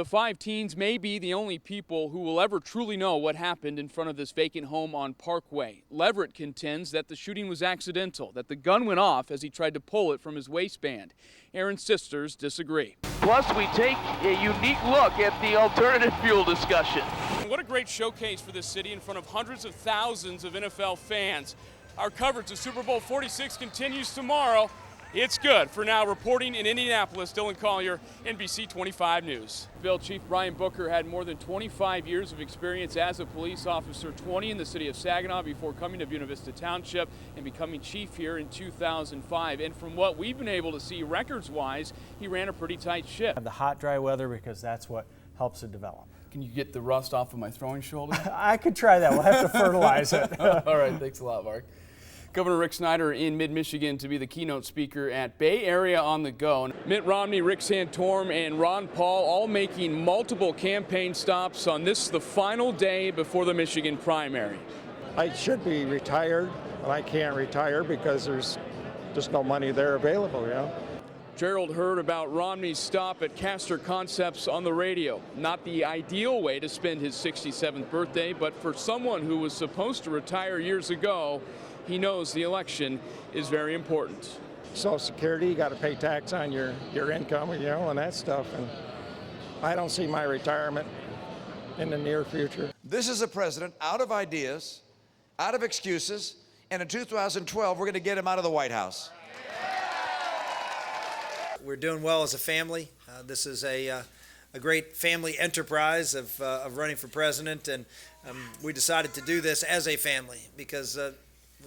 The 5 teens may be the only people who will ever truly know what happened in front of this vacant home on Parkway. Leverett contends that the shooting was accidental, that the gun went off as he tried to pull it from his waistband. Aaron's sisters disagree. Plus, we take a unique look at the alternative fuel discussion. What a great showcase for this city in front of hundreds of thousands of NFL fans. Our coverage of Super Bowl 46 continues tomorrow. It's good. For now, reporting in Indianapolis, Dillon Collier, NBC 25 News. Bill Chief Brian Booker had more than 25 years of experience as a police officer, 20 in the city of Saginaw before coming to Buena Vista Township and becoming chief here in 2005. And from what we've been able to see records-wise, he ran a pretty tight ship. The hot, dry weather, because that's what helps it develop. Can you get the rust off of my throwing shoulder? I could try that. We'll have to fertilize it. All right, thanks a lot, Mark. Governor Rick Snyder in mid-Michigan to be the keynote speaker at Bay Area on the Go. Mitt Romney, Rick Santorum, and Ron Paul all making multiple campaign stops on this, the final day before the Michigan primary. I should be retired, and I can't retire because there's just no money there available, you know. Gerald heard about Romney's stop at Castor Concepts on the radio. Not the ideal way to spend his 67th birthday, but for someone who was supposed to retire years ago, he knows the election is very important. Social Security, you got to pay tax on your income, you know, and that stuff. And I don't see my retirement in the near future. This is a president out of ideas, out of excuses, and in 2012, we're going to get him out of the White House. We're doing well as a family. This is a great family enterprise of running for president, and we decided to do this as a family because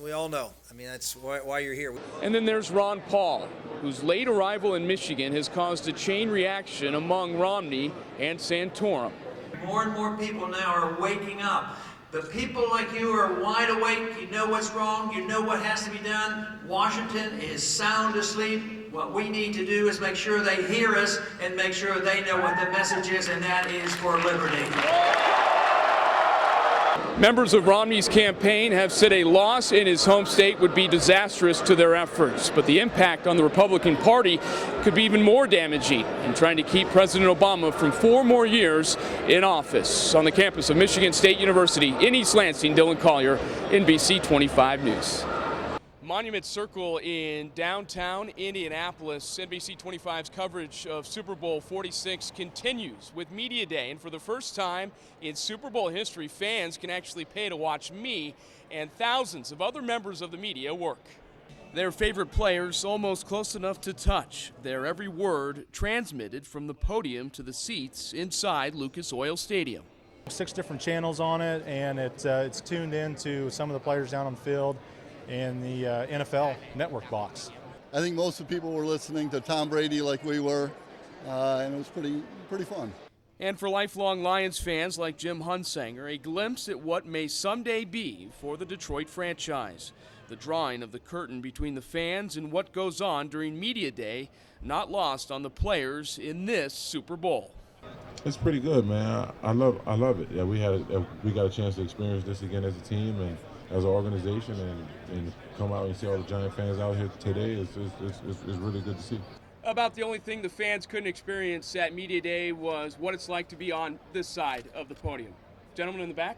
we all know. I mean, that's why you're here. And then there's Ron Paul, whose late arrival in Michigan has caused a chain reaction among Romney and Santorum. More and more people now are waking up. But people like you are wide awake. You know what's wrong. You know what has to be done. Washington is sound asleep. What we need to do is make sure they hear us and make sure they know what the message is, and that is for liberty. Members of Romney's campaign have said a loss in his home state would be disastrous to their efforts, but the impact on the Republican Party could be even more damaging in trying to keep President Obama from 4 more years in office. On the campus of Michigan State University in East Lansing, Dillon Collier, NBC 25 News. Monument Circle in downtown Indianapolis. NBC 25's coverage of Super Bowl 46 continues with Media Day, and for the first time in Super Bowl history, fans can actually pay to watch me and thousands of other members of the media work. Their favorite players almost close enough to touch, their every word transmitted from the podium to the seats inside Lucas Oil Stadium. 6 different channels on it, and it's tuned in to some of the players down on the field in the NFL network box. I think most of the people were listening to Tom Brady like we were, and it was pretty fun. And for lifelong Lions fans like Jim Hunsanger, a glimpse at what may someday be for the Detroit franchise. The drawing of the curtain between the fans and what goes on during Media Day, not lost on the players in this Super Bowl. It's pretty good, man. I love it. Yeah, we got a chance to experience this again as a team and as an organization, and come out and see all the Giant fans out here today is really good to see. About the only thing the fans couldn't experience at Media Day was what it's like to be on this side of the podium. Gentlemen in the back?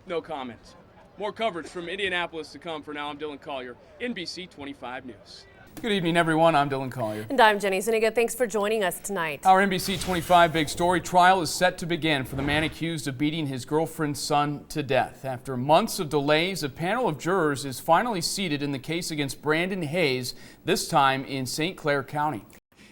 No comments. More coverage from Indianapolis to come. For now, I'm Dillon Collier, NBC 25 News. Good evening, everyone. I'm Dillon Collier. And I'm Jenny Zuniga. Thanks for joining us tonight. Our NBC 25 Big Story trial is set to begin for the man accused of beating his girlfriend's son to death. After months of delays, a panel of jurors is finally seated in the case against Brandon Hayes, this time in St. Clair County.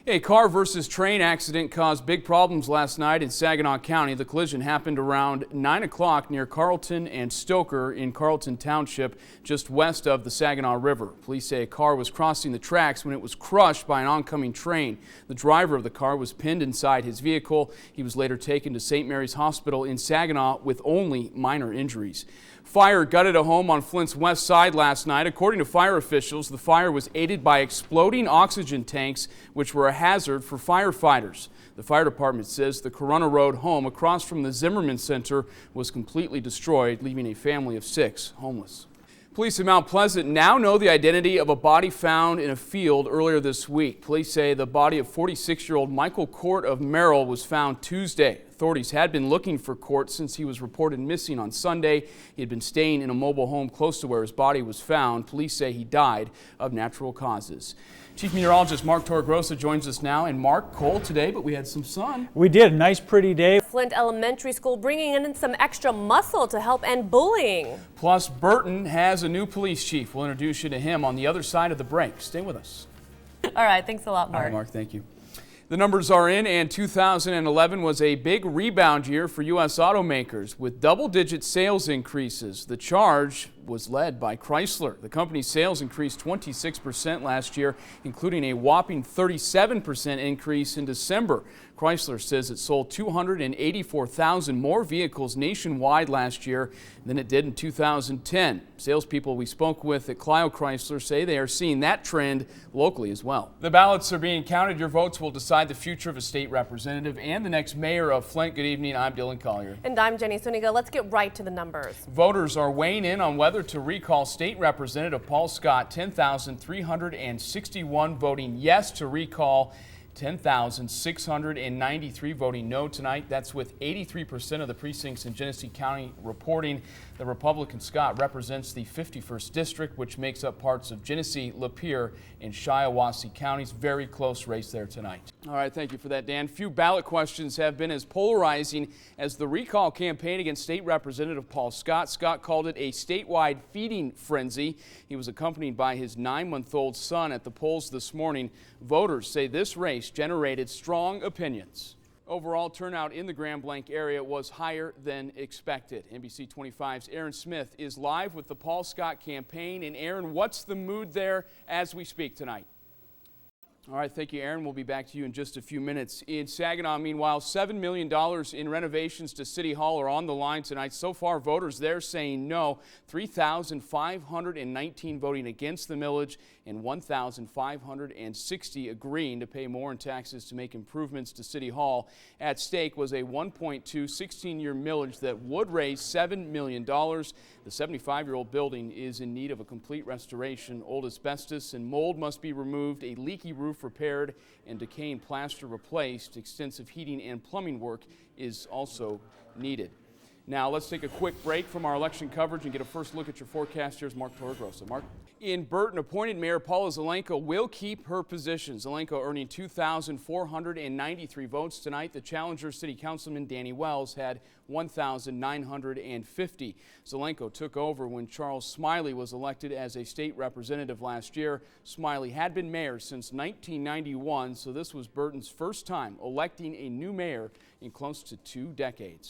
A car versus train accident caused big problems last night in Saginaw County. The collision happened around 9 o'clock near Carlton and Stoker in Carlton Township, just west of the Saginaw River. Police say a car was crossing the tracks when it was crushed by an oncoming train. The driver of the car was pinned inside his vehicle. He was later taken to St. Mary's Hospital in Saginaw with only minor injuries. Fire gutted a home on Flint's west side last night. According to fire officials, the fire was aided by exploding oxygen tanks, which were a hazard for firefighters. The fire department says the Corona Road home across from the Zimmerman Center was completely destroyed, leaving a family of 6 homeless. Police in Mount Pleasant now know the identity of a body found in a field earlier this week. Police say the body of 46-year-old Michael Court of Merrill was found Tuesday. Authorities had been looking for Court since he was reported missing on Sunday. He had been staying in a mobile home close to where his body was found. Police say he died of natural causes. Chief Meteorologist Mark Torregrossa joins us now. And Mark, cold today, but we had some sun. We did. Nice, pretty day. Flint Elementary School bringing in some extra muscle to help end bullying. Plus, Burton has a new police chief. We'll introduce you to him on the other side of the break. Stay with us. All right. Thanks a lot, Mark. All right, Mark. Thank you. The numbers are in, and 2011 was a big rebound year for U.S. automakers with double-digit sales increases. The charge was led by Chrysler. The company's sales increased 26% last year, including a whopping 37% increase in December. Chrysler says it sold 284,000 more vehicles nationwide last year than it did in 2010. Salespeople we spoke with at Clio Chrysler say they are seeing that trend locally as well. The ballots are being counted. Your votes will decide the future of a state representative and the next mayor of Flint. Good evening. I'm Dillon Collier. And I'm Jenny Suniga. Let's get right to the numbers. Voters are weighing in on whether to recall State Representative Paul Scott. 10,361 voting yes to recall, 10,693 voting no tonight. That's with 83% of the precincts in Genesee County reporting. The Republican Scott represents the 51st district, which makes up parts of Genesee, Lapeer, and Shiawassee counties. Very close race there tonight. All right, thank you for that, Dan. Few ballot questions have been as polarizing as the recall campaign against State Representative Paul Scott. Scott called it a statewide feeding frenzy. He was accompanied by his 9-month-old son at the polls this morning. Voters say this race generated strong opinions. Overall turnout in the Grand Blanc area was higher than expected. NBC 25's Aaron Smith is live with the Paul Scott campaign. And Aaron, what's the mood there as we speak tonight? All right, thank you, Aaron. We'll be back to you in just a few minutes. In Saginaw, meanwhile, $7 million in renovations to City Hall are on the line tonight. So far, voters there saying no. 3,519 voting against the millage and 1,560 agreeing to pay more in taxes to make improvements to City Hall. At stake was a 1.2 16-year millage that would raise $7 million. The 75-year-old building is in need of a complete restoration. Old asbestos and mold must be removed, a leaky roof repaired, and decaying plaster replaced. Extensive heating and plumbing work is also needed. Now let's take a quick break from our election coverage and get a first look at your forecast. Here's Mark Torregrossa. Mark? In Burton, appointed Mayor Paula Zelenko will keep her position. Zelenko earning 2,493 votes tonight. The challenger City Councilman Danny Wells had 1,950. Zelenko took over when Charles Smiley was elected as a state representative last year. Smiley had been mayor since 1991, so this was Burton's first time electing a new mayor in close to 2 decades.